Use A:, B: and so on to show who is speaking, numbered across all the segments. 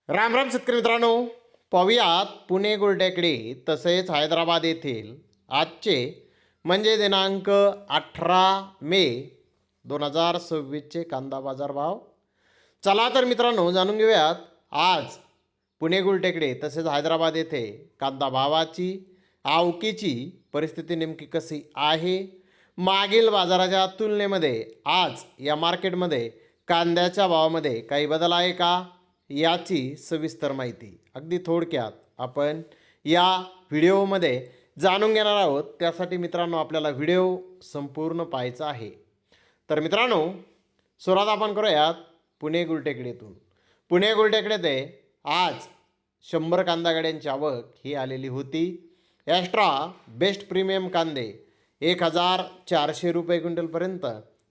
A: राम राम शेतकरी मित्रांनो, पाहुयात पुणे गुलटेकडी तसेच हैदराबाद येथील आजचे म्हणजे दिनांक 18 मे 2026चे कांदा बाजार भाव. चला तर मित्रांनो जाणून घेऊयात आज पुणे गुलटेकडी तसेच हैदराबाद येथे कांदा भावाची आवकीची परिस्थिती नेमकी कशी आहे. मागील बाजाराच्या तुलनेमध्ये आज या मार्केटमध्ये कांद्याच्या भावामध्ये काही बदल आहे का याची सविस्तर माहिती अगदी थोडक्यात आपण या व्हिडिओमध्ये जाणून घेणार आहोत. त्यासाठी मित्रांनो आपल्याला व्हिडिओ संपूर्ण पाहायचा आहे. तर मित्रांनो सुरुवात आपण करूयात पुणे गुलटेकडीतून. पुणे गुलटेकडे आज 100 कांदा गाड्यांची आवक ही आलेली होती. एक्स्ट्रा बेस्ट प्रीमियम कांदे 1400 रुपये क्विंटलपर्यंत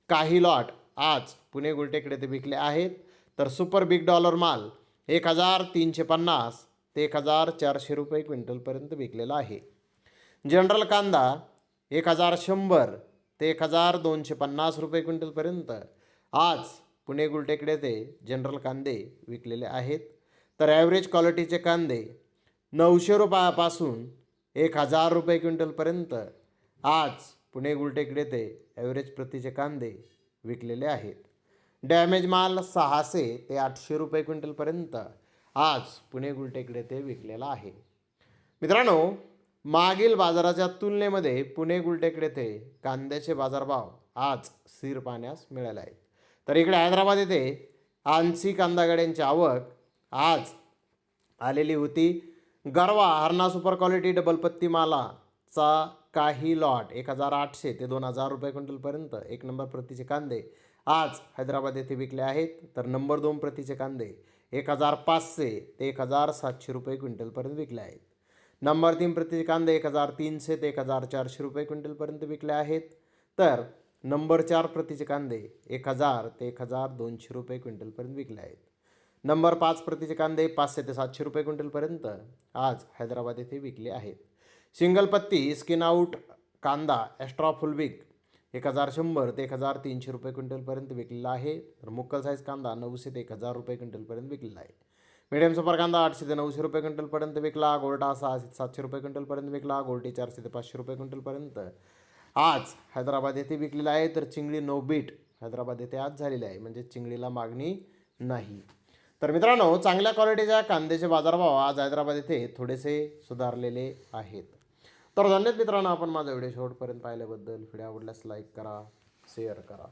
A: काही लॉट आज पुणे गुलटेकडे ते विकले आहेत. तर सुपर बिग डॉलर माल 1350 ते 1400 रुपये क्विंटलपर्यंत विकलेला आहे. जनरल कांदा 1100 ते 1250 रुपये क्विंटलपर्यंत आज पुणे गुलटेकडे ते जनरल कांदे विकलेले आहेत. तर ॲव्हरेज क्वालिटीचे कांदे 900 रुपयापासून 1000 रुपये क्विंटलपर्यंत आज पुणे गुलटेकडे ते ॲव्हरेज प्रतीचे कांदे विकलेले आहेत. डॅमेज माल 600 ते 800 रुपये क्विंटलपर्यंत आज पुणे गुलटेकडे ते विकलेला आहे. मित्रांनो मागील बाजाराच्या तुलनेमध्ये पुणे गुलटेकडे ते कांद्याचे बाजारभाव आज स्थिर पाहण्यास मिळाले आहेत. तर इकडे हैदराबाद येथे 80 कांदा गाड्यांची आवक आज आलेली होती. गरवा हरणा सुपर क्वालिटी डबल पत्ती मालाचा काही लॉट 1800 ते 2000 रुपये क्विंटलपर्यंत 1 नंबर प्रतीचे कांदे आज हैदराबाद येथे विकले आहेत. तर नंबर 2 प्रतीचे कांदे 1500 ते 1700 रुपये क्विंटलपर्यंत विकले आहेत. नंबर 3 प्रतीचे कांदे 1300 ते 1400 रुपये क्विंटलपर्यंत विकले आहेत. तर नंबर 4 प्रतीचे कांदे 1000 ते 1200 रुपये क्विंटलपर्यंत विकले आहेत. नंबर 5 प्रतीचे कांदे 500 ते 700 रुपये क्विंटलपर्यंत आज हैदराबाद येथे विकले आहेत. सिंगल पत्ती स्किन आउट कांदा एक्स्ट्रा फुल बिग 1100 ते 1300 रुपये क्विंटलपर्यंत विकलेला आहे. तर मुक्कल साईज कांदा 900 ते 1000 रुपये क्विंटलपर्यंत विकलेला आहे. मीडियम सुपर कांदा 800 ते 900 रुपये क्विंटलपर्यंत विकला. गोल्टा 600 ते 700 रुपये क्विंटलपर्यंत विकला. गोल्टी 400 ते 500 रुपये क्विंटलपर्यंत आज हैदराबाद येथे विकलेला आहे. तर चिंगडी नो बीट हैदराबाद येथे आज झालेली आहे, म्हणजे चिंगडीला मागणी नाही. तर मित्रांनो चांगल्या क्वालिटीच्या कांद्याचे बाजारभाव आज हैदराबाद येथे थोडेसे सुधारलेले आहेत. तर धन्यवाद मित्रांनो, आपण माझा व्हिडिओ शेवटपर्यंत पाहिल्याबद्दल. व्हिडिओ आवडल्यास लाईक करा, शेअर करा.